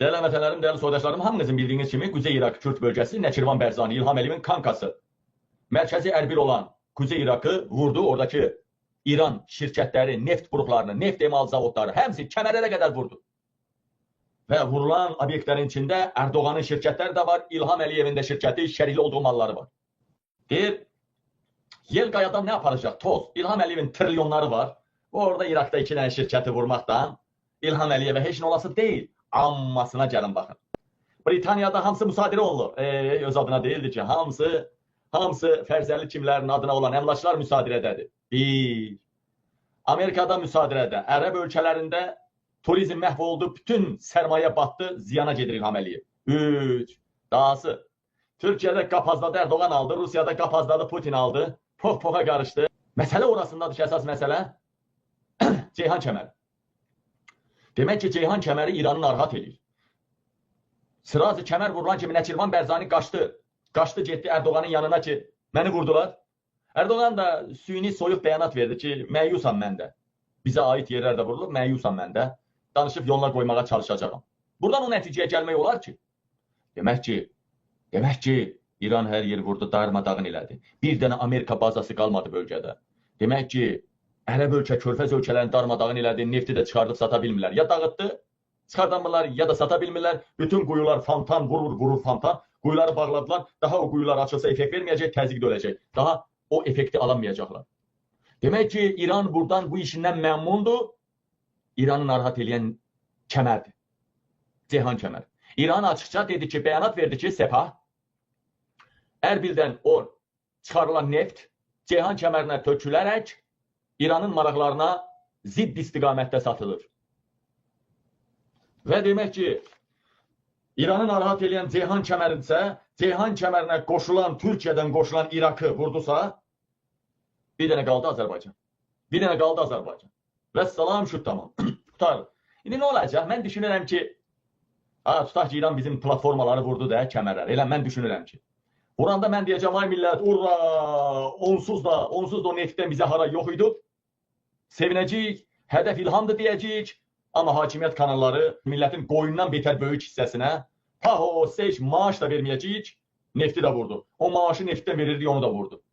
Değerli həmvətənlərim, değerli soydaşlarım, hamınızın bildiğiniz kimi Kuzey Irak Kürt bölgesi Neçirvan Berzani, İlham Əliyevin kankası. Merkezi Erbil olan Kuzey Irak'ı vurdu. Oradaki İran şirketleri, neft buruklarını, neft emal zavodları hepsi kemerlere kadar vurdu. Ve vurulan obyektlerin içinde Erdoğan'ın şirketleri de var, İlham Əliyevin de şirketi, şerikli olduğu malları var. Deyir, Yelgaya'dan ne yapacak? Toz. İlham Əliyevin trilyonları var. Orada Irak'ta 2 tane şirketi vurmaktan İlham Əliyevə heç nə olası değil. Ammasına gəlin baxın. Britaniyada hamısı müsadirə olunur. Öz adına değildi ki, hamısı fərzəli kimlərin adına olan əmlaklar müsadirədədir. Bir. Amerikada müsadirədə, Ərəb ölkələrində turizm məhv oldu, bütün sərmayə batdı, ziyana gedir İlham Əliyev. 3. Dahası. Türkiyədə qapazladı, Erdoğan aldı, Rusiyada qapazladı, Putin aldı, pox-poxa qarışdı. Məsələ orasındadır ki, əsas məsələ Ceyhan kəməri. Demək ki, Ceyhan kəməri İranı narahat edir. Sırazı kəmər vurulan kimi Neçirvan Berzani qaçdı. Qaçdı, getdi Erdoğanın yanına ki, məni vurdular. Erdoğan da süni soyuq bəyanat verdi ki, məyusam məndə. Bizə aid yerlərdə vurulub, məyusam məndə. Danışıb yoluna qoymağa çalışacağım. Buradan o nəticəyə gəlmək olar ki, demək ki, İran hər yeri vurdu, darmadağın elədi. Bir dənə Amerika bazası qalmadı bölgədə. Demək ki, Ərəb ölkə, Körfəz ölkələrini darmadağın elədi, nefti də çıxardıb sata bilmirlər. Ya dağıtdı, çıxardamırlar, ya da sata bilmirlər. Bütün quyular fontan, vurur fontan. Quyuları bağladılar. Daha o quyular açılsa effekt verməyəcək, təzyiq döləcək. Daha o effekti alamayacaqlar. Demək ki, İran buradan bu işindən məmnundur. İranı narahat eləyən kəmərdir. Ceyhan kəmər. İran açıqca dedi ki, bəyanat verdi ki, Sepah, Ərbildən o çıxarılan neft Ceyhan kəmərinə tökülərək İranın maraqlarına zidd istiqamətdə satılır. Və demək ki, İranı narahat eləyən Ceyhan kəmərinsə, Ceyhan kəmərinə qoşulan, Türkiyədən qoşulan Irak'ı vurdusa, bir dənə qaldı Azərbaycan. Bir dənə qaldı Azərbaycan. Və salam şut tamam. Tutar. İndi nə olacaq? Mən düşünürəm ki, tutaq ki, İran bizim platformaları vurdu da, kəmərlər. Elə mən düşünürəm ki. Buranda mən deyəcəm, ay millət, ura, onsuz da o neftdən bizə hara yox idi. Sevinəcəyik, hədəf İlhamdır deyəcəyik. Amma hakimiyyət kanalları millətin qoyundan betər böyük hissəsinə seç maaş da verməyəcəyik, nefti də vurdu. O maaşı neftdən verirdi, onu da vurdu.